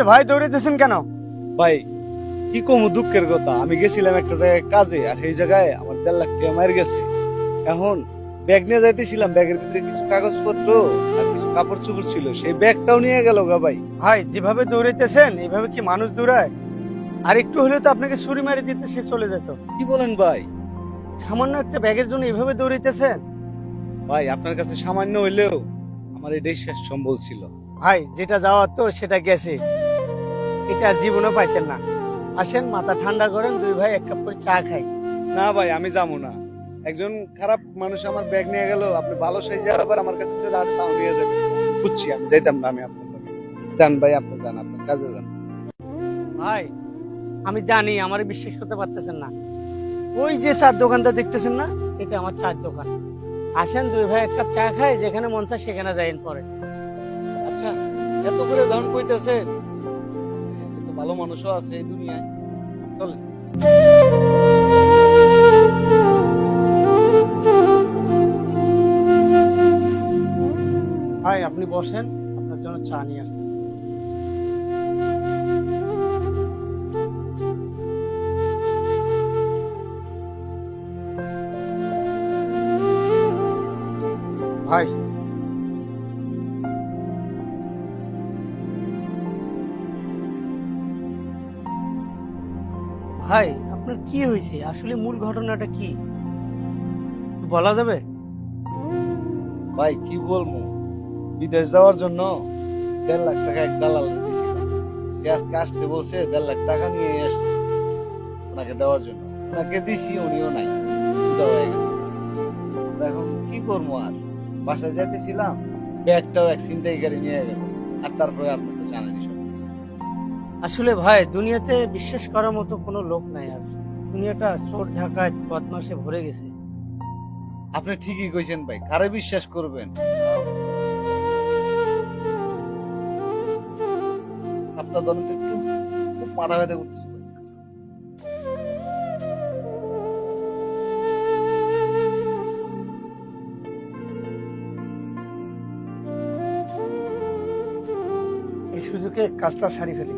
ভাই, দৌড়াইতেছেন কেন? ভাই কি কমু দুঃখের কথা, আমি গেছিলাম একটা জায়গায় কাজে, আর সেই জায়গায় আমার 1.5 লাখ টাকা মার গেছে। এখন ব্যাগ নিয়ে যাইতেছিলাম, ব্যাগের ভিতরে কিছু কাগজপত্র আর কিছু কাপড় চোপড় ছিল, সেই ব্যাগটাও নিয়ে গেল গা ভাই। ভাই, যেভাবে দৌড়াইতেছেন এইভাবে কি মানুষ দৌড়ায়? আর একটু হলেও তো আপনাকে ছুরি মারি দিতে সে চলে যেত। কি বলেন ভাই? সামান্য একটা ব্যাগের জন্য এইভাবে দৌড়াইতেছেন? ভাই আপনার কাছে সামান্য হইলেও আমার এটাই শেষ সম্বল ছিল। ভাই, যেটা যাওয়ার তো সেটা গেছে, এটা জীবনও পাইতেন না। আসেন, মাথা ঠান্ডা করেন, দুই ভাই এক কাপ করে চা খাই। না ভাই, আমি যাবো না। একজন খারাপ মানুষ আমার ব্যাগ নিয়ে গেল, আপনি ভালো সাইজে আবার আমার কাছে থেকে তাও নিয়ে যাবেন। বুঝছি, আমি যাইতাম না, আমি আপনার লগে। যান ভাই, আপনি যান, আপনার কাজে যান। ভাই, আমি জানি আমার বিশ্বাস করতে পারতেছেন না। ওই যে চার দোকানটা দেখতেছেন না, এটা আমার চার দোকান। আসেন, দুই ভাই এক কাপ চা খাই, যেখানে মন চায় সেখানে যাইন পরে। আচ্ছা, এত করে ধন কইতেছেন, এত ভালো মানুষও আছে এই দুনিয়ায়, চলেন। ভাই, আপনি বসেন, আপনার জন্য চা নিয়ে আসতেছি। ভাই, ভাই, আপনার কি হয়েছে? আসলে মূল ঘটনাটা কি একটু বলা যাবে? ভাই কি বলবো, বিদেশ যাওয়ার জন্য 1.5 লাখ টাকা এক দালাল দিয়েছিলাম। সে আজকে আসতে বলছে, 1.5 লাখ টাকা নিয়ে আসছে ওনাকে দেওয়ার জন্য। ওনাকে দিছি, উনিও নাই, উদা হয়ে গেছে। তো এখন কি করবো আর, বাসায় যাইতেছিলাম, ব্যাগটাও এক ছিনতাইকারী নিয়ে গেল। আর তারপরে আপনি তো জানেনই সব কিছু। আসলে ভাই, দুনিয়াতে বিশ্বাস করার মতো কোনো লোক নাই। আর দুনিয়াটা চোর ডাকাত বদমাশে ভরে গেছে। আপনি ঠিকই কইছেন ভাই, কারে বিশ্বাস করবেন? আপনার ধরেন তো একটু, খুব মাথা ব্যথা করতেছে। এই সুযোগে কাজটা সারি ফেলি।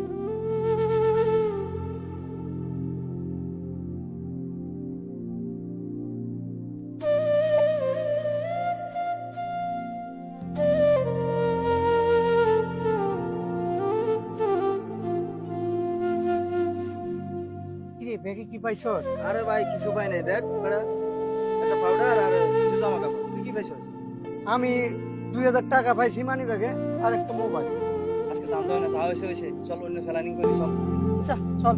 কিরে, ব্যাগে কি পাইছস? আরে ভাই কিছু পাই নাই, দেখ বেটা, একটা পাউডার আর কিছু জামা কাপড়। তুই কি পাইছস? আমি 2000 টাকা পাইছি মানি ব্যাগে, আর একটা মোবাইল। আজকে দাম দেওয়া না, যা হয়েছে হয়েছে, চল অন্য প্ল্যানিং করি, চল। আচ্ছা, চল।